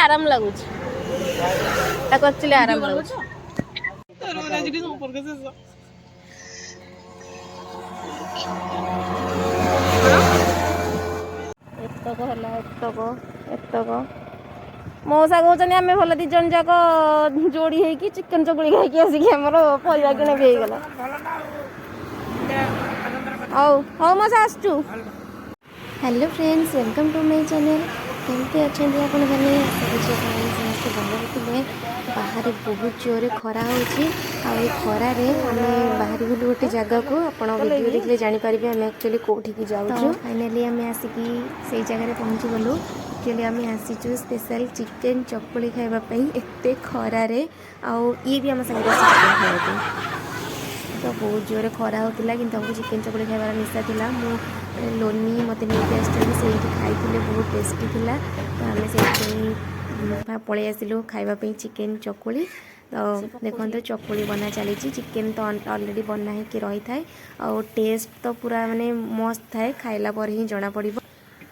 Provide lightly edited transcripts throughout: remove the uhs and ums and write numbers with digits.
आराम लगुच ताको एक्चुअली आराम लगुच एतक हला एतक मौसा कहते आम भल दी जन जाक जोड़ी होगी चिकेन चकुड़ी खाई आसिक आमर परिया किणे भी होगला हौ हौ मौसा आसचु hello friends welcome to my channel केमती अच्छा आपने समस्त भल थे बाहर बहुत जोरे खरा हो खरार आम बाहर गलु गोटे जगह को आप वीडियो देखिए जापर आम एक्चुअली कौटिकी जाऊँ फाइनाली आम आसिक से जगह पहुँची गलु एक्चुअली आम आसीचु स्पेशल चिकेन चकुड़ी खावाई एत खरार ये भी आम सागर चिकेन खावा तो बहुत जोरे खरा होता कि हमको चिकेन चकुड़ी खाबार निशा था मु लोनी मत नहीं से खाई बहुत टेस्टी थिला तो आम से पलि आसिलु खावाई चिकेन चकुड़ी तो देखो चकुड़ी बना चली चिकेन तो ऑलरेडी बना ही रही थाए और टेस्ट तो पूरा माने मस्त थाए खाइला पर ही जना पड़ो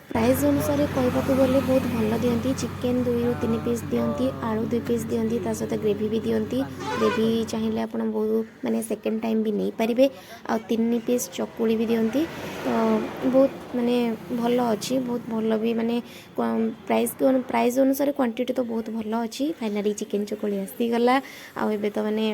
प्राइस अनुसार कहवाक गले बहुत भल दिखती चिकेन 2 ରୁ 3 पीस दिखती आलू 2 पीस दिखती सहित ग्रेवी भी दिखती ग्रेवी चाहिए आप बहुत माने सेकेंड टाइम भी नहीं पारे आ 3 पीस चकुड़ी भी दिखती तो बहुत माने भल अच्छी बहुत भल भी माने प्राइस अनुसार क्वांटिटी तो बहुत भल अच्छी फाइनाली चिकेन चकुड़ी आसीगला आबे तो माने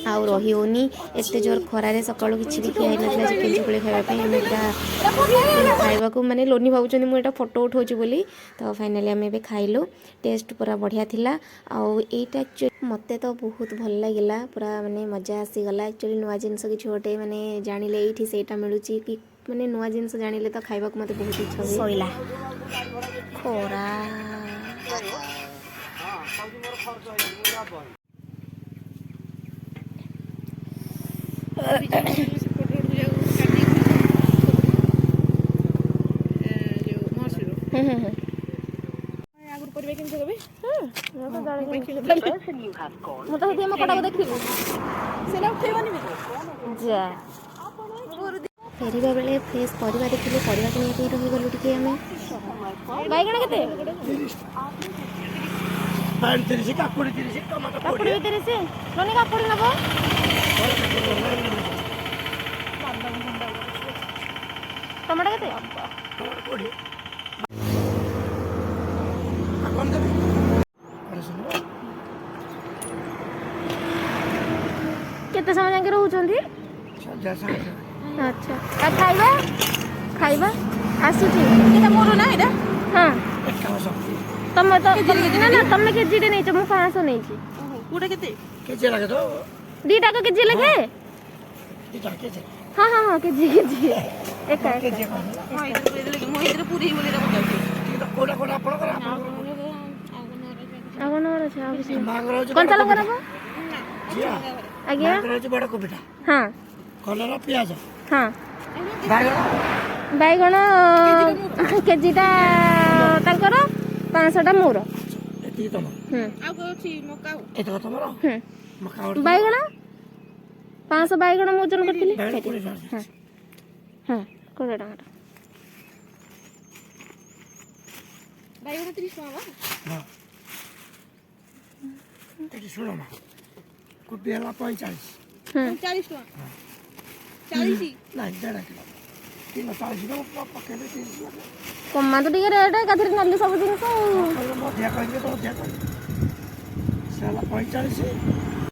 आउ रही होनी एत जोर खरारे सकाळु किछि भी खाई नथला चिकेन चकुड़ी खाइबा आम पूरा खाइबा को माने लोनी भावुचंदी मुझे फोटो उठाऊँ बोली तो फाइनाली आम ए खाइलु टेस्ट पूरा बढ़िया थिला आउ एटा एक्चुअली मते तो बहुत भल लगिला पूरा माने मजा आसीगला एक्चुअली नुआ जिनस कि छोटे माने जानिले एठी सेटा मिलुची कि माने नुआ जिनस जानिले तो खाइबा को मते बहुत इच्छा हुए सइला खोरा फेरवा बेले फ्रेश परिवा देखिले परिवा किनिया रही गलु टिके आमे बैगण केते 30 काकुड़ी 30 टमाटो 30 लोनी काकुड़ी नबो टमाटो केते केते समय जाके रहउछंती अच्छा आ खाइबा खाइबा आसुची केते मोरो ना एटा हां तम तो ना ना तम केजी टे नहीं मु 500 नहीं छी पूरा केते केजी लागे तो दीटा को केजी लगे दीटा केजी हां हां हां केजी केजी एक केजी हां इधर मो इधर पूरी बोले रे बता कोडा कोडा आपण कर आगन और अच्छा कौन सा लगा ना जिया आगे मांगरो जे बड़ा कोबिटा हां कलर प्याज हां बैगण केजीटा तांकर 500 टा मोर एती तम आ को छी मका एतो तमरो मका बैगण 500 बैगण मोजन करथिली हां हां कोडा टमाटर बैगण 30 टका हां एटी सुनो ना कोबी हला 45 40 टका 40 नहीं 1.5 किलो किलो 40 टका पके दे 30 टका कमा तो टिके रेट एकाथरे नाली सब जिनस मध्या कहबे तो मध्या कहबे सेला 45